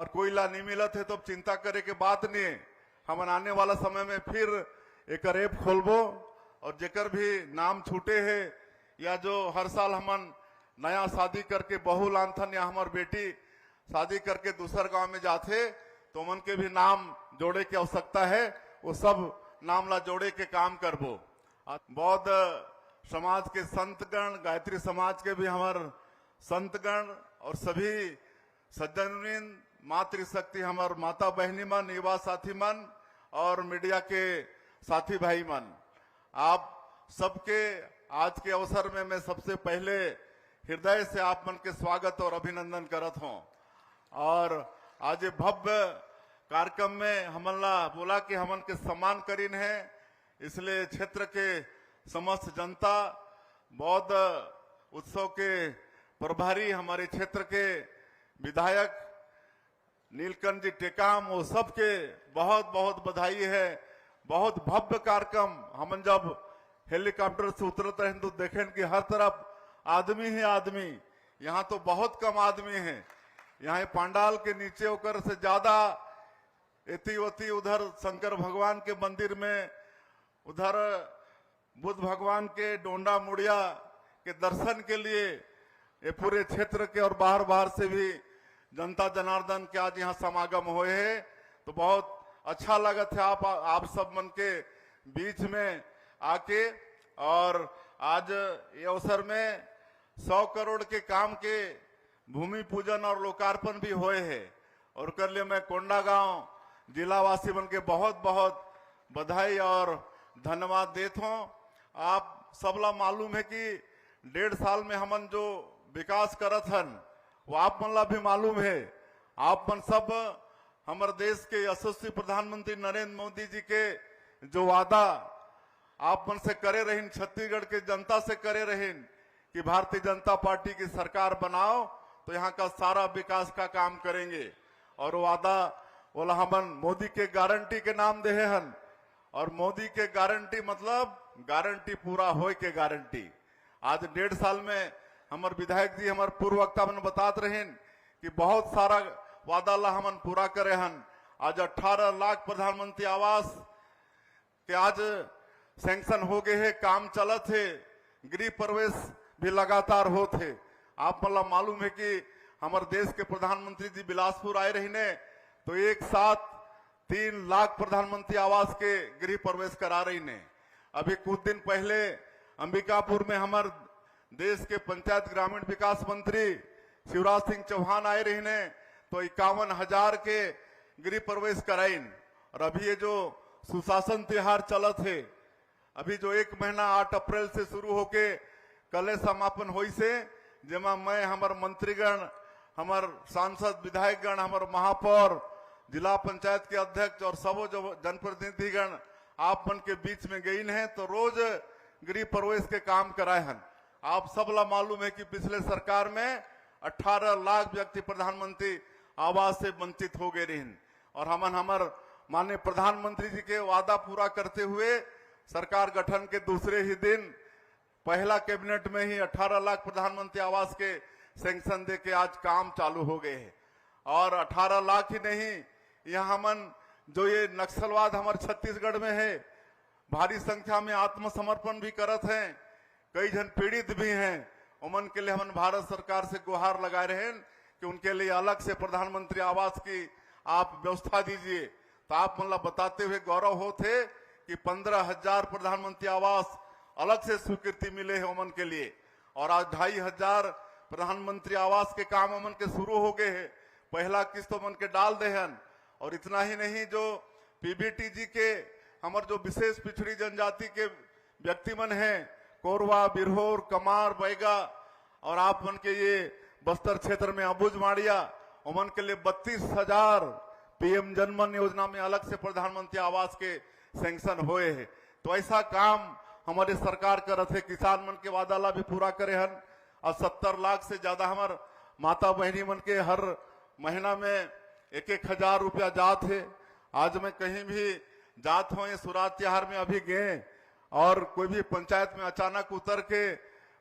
और कोयला नहीं मिला थे तो चिंता करे के बात नहीं है। हमन आने वाला समय में फिर एक ऐप खोलबो और जेकर भी नाम छूटे है या जो हर साल हमन नया शादी करके बहू लानथन या हमार बेटी शादी करके दूसर गांव में जाते तो मन के भी नाम जोड़े की आवश्यकता है, वो सब नाम ला जोड़े के काम करबो। बौद्ध समाज के संतगण, गायत्री समाज के भी हमार संतगण और सभी सज्जनवृंद, मातृशक्ति हमार माता बहनी मन, युवा साथी मन और मीडिया के साथी भाई मन, आप सबके आज के अवसर में मैं सबसे पहले हृदय से आप मन के स्वागत और अभिनंदन करत हूं। और आज भव्य कार्यक्रम में हमन ला बोला कि हमन के सम्मान करीन है, इसलिए क्षेत्र के समस्त जनता, बौद्ध उत्सव के प्रभारी, हमारे क्षेत्र के विधायक नीलकंठ जी टेकाम, वो सबके बहुत बहुत बधाई है। बहुत भव्य कार्यक्रम। हमन जब हेलीकॉप्टर से उतरते हैं तो देखें कि हर तरफ आदमी ही आदमी, यहाँ तो बहुत कम आदमी है। यहाँ पंडाल के नीचे होकर से ज्यादा एती उधर शंकर भगवान के मंदिर में, उधर बुद्ध भगवान के डोंडा मुड़िया के दर्शन के लिए ये पूरे क्षेत्र के और बाहर से भी जनता जनार्दन के आज यहाँ समागम हुए हैं। तो बहुत अच्छा लगा था आप सब मन के बीच में आके। और आज ये अवसर में 100 करोड़ के काम के भूमि पूजन और लोकार्पण भी हुए हैं और कर लिए मैं कोंडागांव जिलावासी मन के बहुत बहुत बधाई और धन्यवाद देता हूँ। आप सबला मालूम है कि 1.5 साल में हमन जो विकास करत हन वो आप मन ला भी मालूम है। आप मन सब हमारे देश के यशस्वी प्रधानमंत्री नरेंद्र मोदी जी के जो वादा आप मन से करे रहें, छत्तीसगढ़ के जनता से करे रहें कि भारतीय जनता पार्टी की सरकार बनाओ तो यहाँ का सारा विकास का काम करेंगे। और वादा बोला हमन मोदी के गारंटी के नाम दे हन, और मोदी के गारंटी मतलब गारंटी पूरा होए के गारंटी। आज 1.5 साल में हमारे विधायक जी, हमारे पूर्व वक्ता मन बतात रहे कि बहुत सारा वादा ला हमन पूरा करे हन। आज 18 लाख प्रधानमंत्री आवास के आज सैंक्शन हो गए है, काम चलत है, गृह प्रवेश भी लगातार होते। आप मतलब मालूम है कि हमारे देश के प्रधानमंत्री जी बिलासपुर आए रही तो एक साथ 3 लाख प्रधानमंत्री आवास के गृह प्रवेश करा रही ने। अभी कुछ दिन पहले अंबिकापुर में हमारे देश के पंचायत ग्रामीण विकास मंत्री शिवराज सिंह चौहान आए रही ने तो 51,000 के गृह प्रवेश कराइन। और अभी ये जो सुशासन त्योहार चलत है, अभी जो 1 महीना 8 अप्रैल से शुरू होके कल समापन हुई से, जेमा मैं हमारे मंत्रीगण, हमारे सांसद विधायकगण, हमारे महापौर, जिला पंचायत के अध्यक्ष और सब जो जनप्रतिनिधिगण आप मन के बीच में गई हैं तो रोज गृह प्रवेश के काम कराए हैं। आप सबला मालूम है कि पिछले सरकार में 18 लाख व्यक्ति प्रधानमंत्री आवास से वंचित हो गए रहे और हमन हमार माननीय प्रधानमंत्री जी के वादा पूरा करते हुए सरकार गठन के दूसरे ही दिन पहला कैबिनेट में ही 18 लाख प्रधानमंत्री आवास के सैंक्शन दे के आज काम चालू हो गए हैं। और 18 लाख ही नहीं, यहाँ हमन जो ये नक्सलवाद हमारे छत्तीसगढ़ में है, भारी संख्या में आत्मसमर्पण भी करत हैं, कई जन पीड़ित भी हैं। उमन के लिए हम भारत सरकार से गुहार लगाए रहे कि उनके लिए अलग से प्रधानमंत्री आवास की आप व्यवस्था दीजिए। तो आप मतलब बताते हुए गौरव होते कि 15,000 प्रधानमंत्री आवास अलग से स्वीकृति मिले है उमन के लिए। और आज 2,500 प्रधानमंत्री आवास के काम उमन के शुरू हो गए हैं, पहला किस्त उमन के डाल दे हन। और इतना ही नहीं, जो पीबीटी जी के हमारे जो विशेष पिछड़ी जनजाति के व्यक्ति मन हैं, कोरवा, बिरहोर, कमार, बैगा और आप मन के ये बस्तर क्षेत्र में अबुझ माड़िया, उमन के लिए 32,000 पीएम जनमन योजना में अलग से प्रधानमंत्री आवास के सैंक्शन हुए हैं। तो ऐसा काम हमारे सरकार करत है। किसान मन के वादा ला भी पूरा करे हन और 70 लाख से ज्यादा हमार माता बहनी मन के हर महीना में 1,000 रुपया जात है। आज मैं कहीं भी जात हो, सुरात त्योहार में अभी गए और कोई भी पंचायत में अचानक उतर के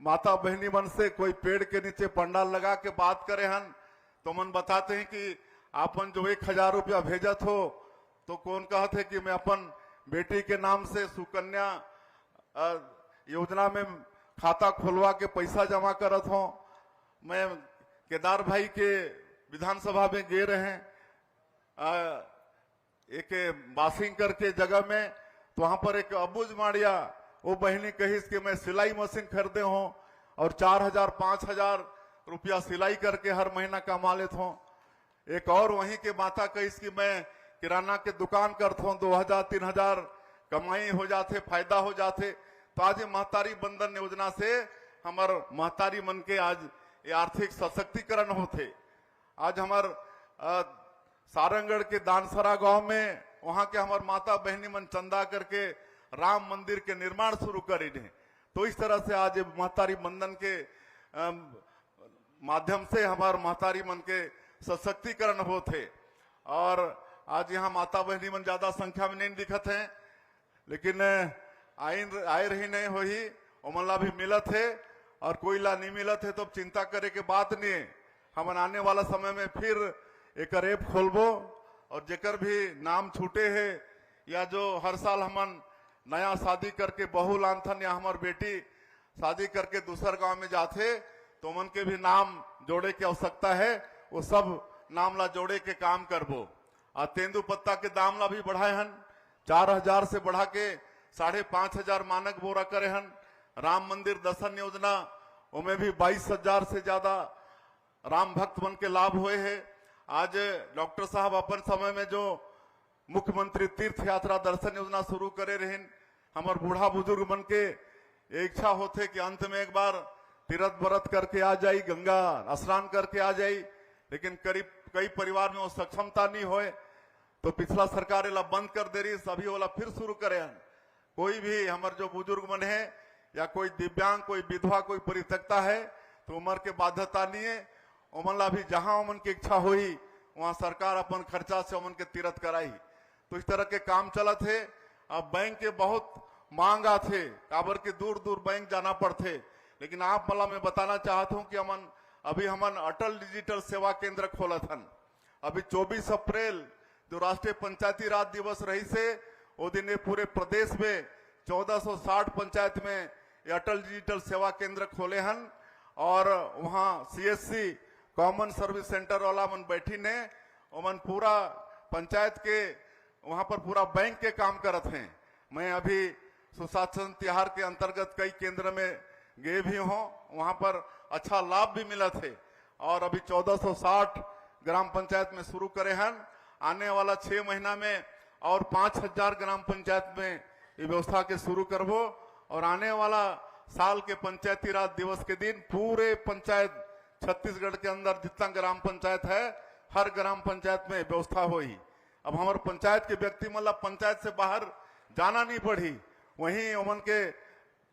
माता बहनी मन से कोई पेड़ के नीचे पंडाल लगा के बात करे हन तो मन बताते हैं कि आपन जो 1000 रुपया भेजत हो तो कौन कहत है कि मैं अपन बेटी के नाम से सुकन्या योजना में खाता खुलवा के पैसा जमा करत हो। मैं केदार भाई के विधानसभा में गए रहे एक बासिंग करके जगह में, तो वहां पर एक अबूज माड़िया वो बहनी कही कि मैं सिलाई मशीन खरीदे हूं और 4000 5000 रुपया सिलाई करके हर महीना कमा लेते हूं। एक और वहीं के माता कही कि मैं किराना के दुकान करता हूं, 2000 3000 कमाई हो जाते, फायदा हो जाते। तो आज ये महतारी बंधन योजना से हमार महतारी मन के आज ये आर्थिक सशक्तिकरण होते। आज हमार सारंगढ़ के दानसरा गांव में वहां के हमार माता बहनी मन चंदा करके राम मंदिर के निर्माण शुरू करे। तो इस तरह से आज महतारी बंधन के माध्यम से हमार महतारी मन के सशक्तिकरण होते। और आज यहाँ माता बहनी मन ज्यादा संख्या में नहीं दिखत हैं, लेकिन आए रही नहीं हो ही ओमनला भी मिलत है और कोई ला नहीं मिलत है तो चिंता करे के बात नहीं है। हम आने वाला समय में फिर एक ऐप खोलबो और जेकर भी नाम छूटे है या जो हर साल हमन नया शादी करके बहू लानथन या हमार बेटी शादी करके दूसर गांव में जाते तो मन के भी नाम जोड़े की आवश्यकता है, वो सब नाम ला जोड़े के काम करबो। और तेंदु पत्ता के दाम ला भी बढ़ाए हन, 4000 से बढ़ा के 5500 मानक बोरा करे हन। राम मंदिर दर्शन योजना उनमें भी 22000 से ज्यादा राम भक्त मन के लाभ हुए हैं। आज डॉक्टर साहब अपन समय में जो मुख्यमंत्री तीर्थ यात्रा दर्शन योजना शुरू करे रहे, हमारे बूढ़ा बुजुर्ग मन के इच्छा होते कि अंत में एक बार तीर्थ व्रत करके आ जाई, गंगा स्नान करके आ जाई, लेकिन करीब कई परिवार में वो सक्षमता नहीं होए तो पिछला सरकार इला बंद कर दे रही, सभी वाला फिर शुरू करे हन। कोई भी हमारे जो बुजुर्ग मन है या कोई दिव्यांग, कोई विधवा, कोई परित्यक्ता है तो उम्र के बाध्यता नहीं है, उमन भी जहां उमन की इच्छा हुई वहां सरकार अपन खर्चा से उमन के तीर्थ कराई। तो इस तरह के काम चलत है। अब बैंक के बहुत मांग आथे, काबर के दूर दूर बैंक जाना पड़ते, लेकिन आप मला मैं बताना चाहता हूं कि अभी हमन अटल डिजिटल सेवा केंद्र खोलत हन। अभी 24 अप्रैल जो राष्ट्रीय पंचायती राज दिवस रही से वो दिन पूरे प्रदेश में 1460 पंचायत में ये अटल डिजिटल सेवा केंद्र खोले हन। और वहां CSC कॉमन सर्विस सेंटर वाला मन बैठी ने ओमन पूरा पंचायत के वहां पर पूरा बैंक के काम करत हैं। मैं अभी सुशासन तिहार के अंतर्गत कई केंद्र में गए भी हूं, वहां पर अच्छा लाभ भी मिला थे। और अभी 1460 ग्राम पंचायत में शुरू करे हैं। आने वाला 6 महीना में और 5000 ग्राम पंचायत में ये व्यवस्था के शुरू करबो। और आने वाला साल के पंचायती राज दिवस के दिन पूरे पंचायत छत्तीसगढ़ के अंदर जितना ग्राम पंचायत है हर ग्राम पंचायत में व्यवस्था होई। अब हमारे पंचायत के व्यक्ति मतलब पंचायत से बाहर जाना नहीं पड़ी, वहीं उमन के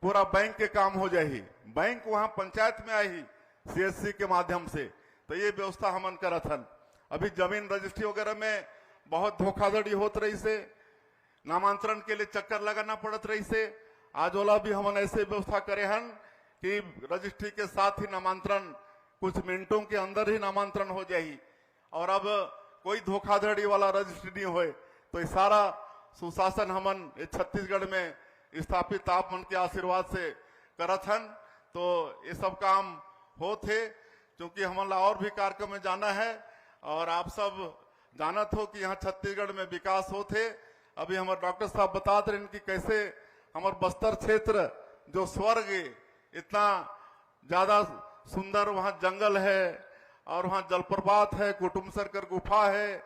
पूरा बैंक के काम हो जाही, बैंक वहां पंचायत में आई CSC के माध्यम से। तो ये व्यवस्था हमन करत हन। अभी जमीन रजिस्ट्री वगैरह में बहुत धोखाधड़ी होत रही से, नामांतरण के लिए चक्कर लगाना पड़त रही से। आज वाला भी हमन ऐसे व्यवस्था करे हन कि रजिस्ट्री के साथ ही नामांतरण कुछ मिनटों के अंदर ही नामांतरण हो जाही। और अब कोई धोखाधड़ी वाला रजिस्ट्री नहीं होए। तो ये सारा सुशासन हमन छत्तीसगढ़ में स्थापित आप मन के आशीर्वाद से करत हन। तो ये सब काम होते, क्योंकि हमला और भी कार्यक्रम में जाना है और आप सब जानत हो कि यहाँ छत्तीसगढ़ में विकास होते। अभी हमारे डॉक्टर साहब बताते रहे कि कैसे हमारे बस्तर क्षेत्र जो स्वर्ग इतना ज्यादा सुंदर, वहां जंगल है और वहां जलप्रपात है, कुटुम्ब सर्कर गुफा है,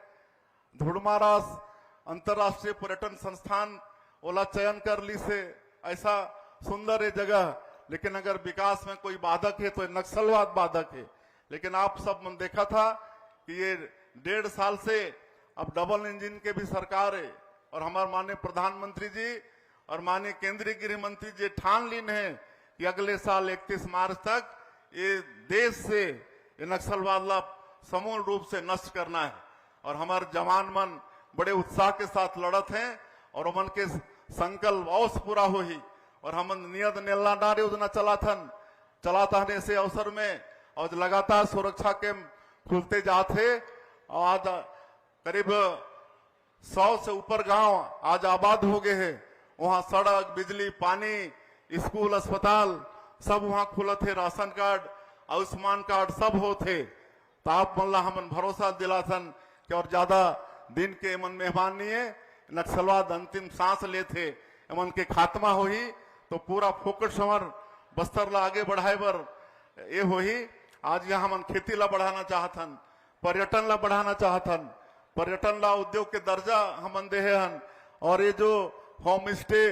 धुड़मारास अंतर्राष्ट्रीय पर्यटन संस्थान ओला चयन कर ली से, ऐसा सुंदर ये जगह। लेकिन अगर विकास में कोई बाधक है तो नक्सलवाद बाधक है। लेकिन आप सब मन देखा था कि ये 1.5 साल से अब डबल इंजन के भी सरकार है और हमारे माननीय प्रधानमंत्री जी और माननीय केंद्रीय गृह मंत्री जी ठान लीन है कि अगले साल 31 मार्च तक ये देश से ये नक्सलवाद समूल रूप से नष्ट करना है। और हमारे जवान मन बड़े उत्साह के साथ लड़त हैं और उमन के संकल्प अवश्य पूरा हो ही। और हम नियत नेलनार योजना चलाता है ऐसे अवसर में और लगातार सुरक्षा के खुलते जाते और आज करीब 100 से ऊपर गांव आज आबाद हो गए हैं। वहां सड़क, बिजली, पानी, स्कूल, अस्पताल सब वहां खुले थे। राशन कार्ड, आयुष्मान कार्ड सब होते। तो आप मल्ला हमन भरोसा दिलाथन कि और ज्यादा दिन के एमन मेहमान नहीं है, नक्सलवाद अंतिम सांस लेते एमन के खात्मा हो ही तो पूरा फोकस हमर बस्तर ला आगे बढ़ाए बर ये हो ही। आज यहाँ हमन खेती ला बढ़ाना चाहतन, पर्यटन ला बढ़ाना चाहतन, पर्यटन ला उद्योग के दर्जा हमन दे हन। और ये जो होम स्टे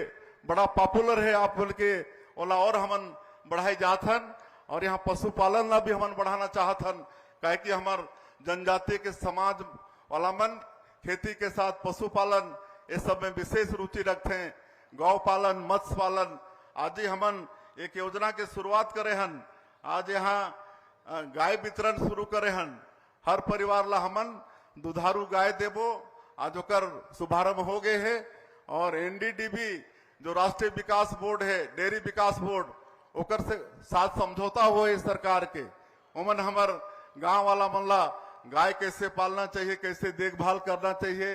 बड़ा पॉपुलर है आप बोल के ओला और हमन बढ़ाई जाथन। और यहाँ पशुपालन ला भी हमन बढ़ाना चाहतन, काहे कि हमार जनजाति के समाज वाला मन खेती के साथ पशुपालन ये सब में विशेष रुचि रखते हैं। गौ पालन, मत्स्य पालन। आज ही हमन एक योजना के शुरुआत करे हन। आज यहाँ गाय वितरण शुरू करे हन। हर परिवार ला हमन दुधारू गाय देबो। आज ओकर शुभारंभ हो गए है। और एनडीडीबी जो राष्ट्रीय विकास बोर्ड है, डेयरी विकास बोर्ड, ओकर से साथ समझौता हुआ है सरकार के। उमन हमर गांव वाला मनला गाय कैसे पालना चाहिए, कैसे देखभाल करना चाहिए,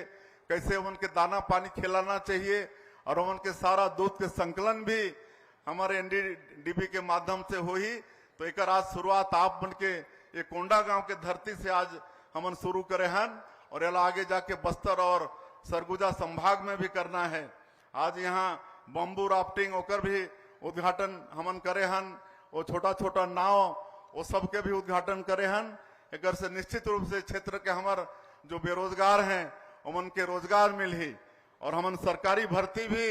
कैसे उनके दाना पानी खिलाना चाहिए और उनके सारा दूध के संकलन भी हमारे एनडीडीबी के माध्यम से हो ही। तो एक आज शुरुआत आप बन के ये कोंडा गांव के धरती से आज हमन शुरू करे हन और एला आगे जाके बस्तर और सरगुजा संभाग में भी करना है। आज यहाँ बम्बू राफ्टिंग ओकर भी उद्घाटन हमन करे हन। वो छोटा छोटा नाव वो सब के भी उद्घाटन करे हन। एक से निश्चित रूप से क्षेत्र के हमार जो बेरोजगार हैं उमन के रोजगार मिली। और हमन सरकारी भर्ती भी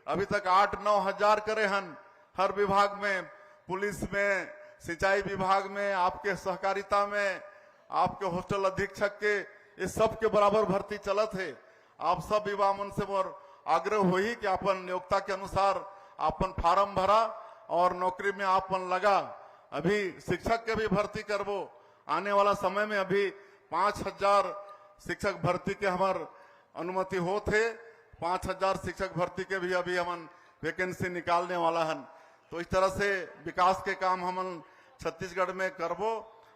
अभी तक 8-9 हजार करे हन। हर विभाग में, पुलिस में, सिंचाई विभाग में, आपके सहकारिता में, आपके हॉस्टल अधीक्षक के, इस सब के बराबर भर्ती चलत है। आप सब युवा मन से मोर आग्रह हो ही कि अपन योग्यता के अनुसार अपन फार्म भरा और नौकरी में आपन लगा। अभी शिक्षक के भी भर्ती करबो। आने वाला समय में अभी 5000 शिक्षक भर्ती के हमार अनुमति हो थे। 5000 शिक्षक भर्ती के भी अभी हमन वैकेंसी निकालने वाला हन। तो इस तरह से विकास के काम हमन छत्तीसगढ़ में करबो।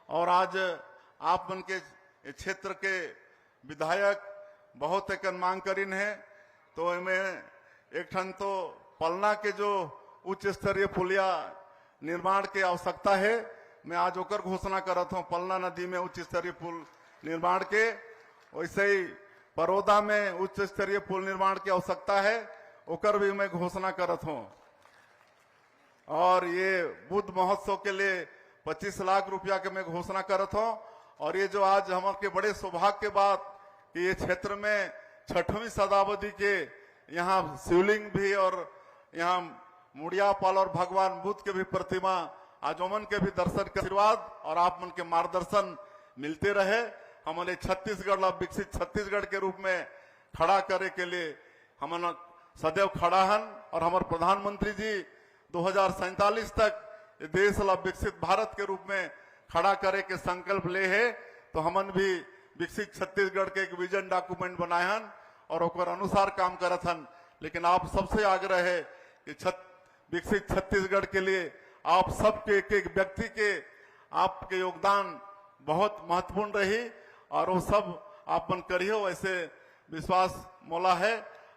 और आज आप मन के क्षेत्र के विधायक बहुत एक मांग करीन है। तो इनमें एक ठन तो पलना के जो उच्च स्तरीय पुलिया निर्माण की आवश्यकता है, मैं आज ओकर घोषणा करत हूँ। पलना नदी में उच्च स्तरीय पुल निर्माण के, वैसे ही बड़ौदा में उच्च स्तरीय पुल निर्माण की आवश्यकता है, ओकर भी मैं घोषणा करत हूँ। और ये बुद्ध महोत्सव के लिए 25 लाख रुपया के मैं घोषणा करत हूँ। और ये जो आज हमारे बड़े सौभाग्य के बात कि ये क्षेत्र में 6वीं शताब्दी के यहाँ शिवलिंग भी और यहाँ मुड़िया पाल और भगवान बुद्ध के भी प्रतिमा आज ओमन के भी दर्शन के आशीर्वाद और आप मन के मार्गदर्शन मिलते रहे। हमारे छत्तीसगढ़ ला विकसित छत्तीसगढ़ के रूप में खड़ा करे के लिए हमन सदैव खड़ा हन। और हमारे प्रधानमंत्री जी 2047 तक ये देश ला विकसित भारत के रूप में खड़ा करे के संकल्प ले है। तो हमन भी विकसित छत्तीसगढ़ के एक विजन डॉक्यूमेंट बनाए हन और ओकर अनुसार काम करत हन। लेकिन आप सबसे आग्रह है कि विकसित छत्तीसगढ़ के लिए आप सबके एक व्यक्ति के आपके योगदान बहुत महत्वपूर्ण रही और वो सब आपन करियो, वैसे विश्वास मोला है।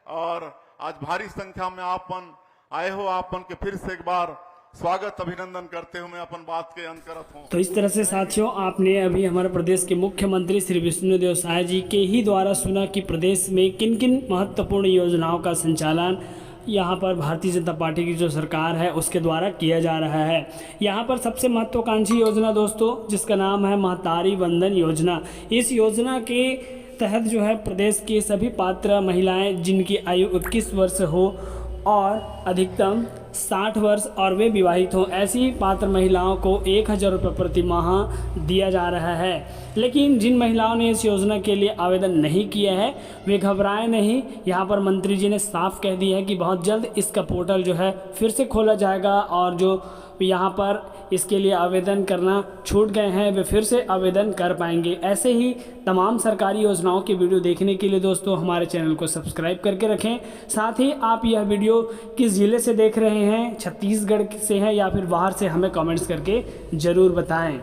और आज भारी संख्या में आपन आए हो, आपन के फिर से एक बार स्वागत अभिनंदन करते हुए मैं अपन बात के अंत करत हूँ। तो इस तरह से साथियों, आपने अभी हमारे प्रदेश के मुख्यमंत्री श्री विष्णुदेव साय जी के ही द्वारा सुना कि प्रदेश में किन किन महत्वपूर्ण योजनाओं का संचालन यहाँ पर भारतीय जनता पार्टी की जो सरकार है उसके द्वारा किया जा रहा है। यहाँ पर सबसे महत्वाकांक्षी योजना दोस्तों जिसका नाम है महतारी वंदन योजना। इस योजना के तहत जो है प्रदेश की सभी पात्र महिलाएं जिनकी आयु 21 वर्ष हो और अधिकतम 60 वर्ष और वे विवाहित हों, ऐसी पात्र महिलाओं को 1000 रुपये प्रति माह दिया जा रहा है। लेकिन जिन महिलाओं ने इस योजना के लिए आवेदन नहीं किया है वे घबराएं नहीं। यहाँ पर मंत्री जी ने साफ कह दिया है कि बहुत जल्द इसका पोर्टल जो है फिर से खोला जाएगा और जो यहाँ पर इसके लिए आवेदन करना छूट गए हैं वे फिर से आवेदन कर पाएंगे। ऐसे ही तमाम सरकारी योजनाओं की वीडियो देखने के लिए दोस्तों हमारे चैनल को सब्सक्राइब करके रखें। साथ ही आप यह वीडियो किस ज़िले से देख रहे हैं, छत्तीसगढ़ से हैं या फिर बाहर से, हमें कमेंट्स करके ज़रूर बताएं।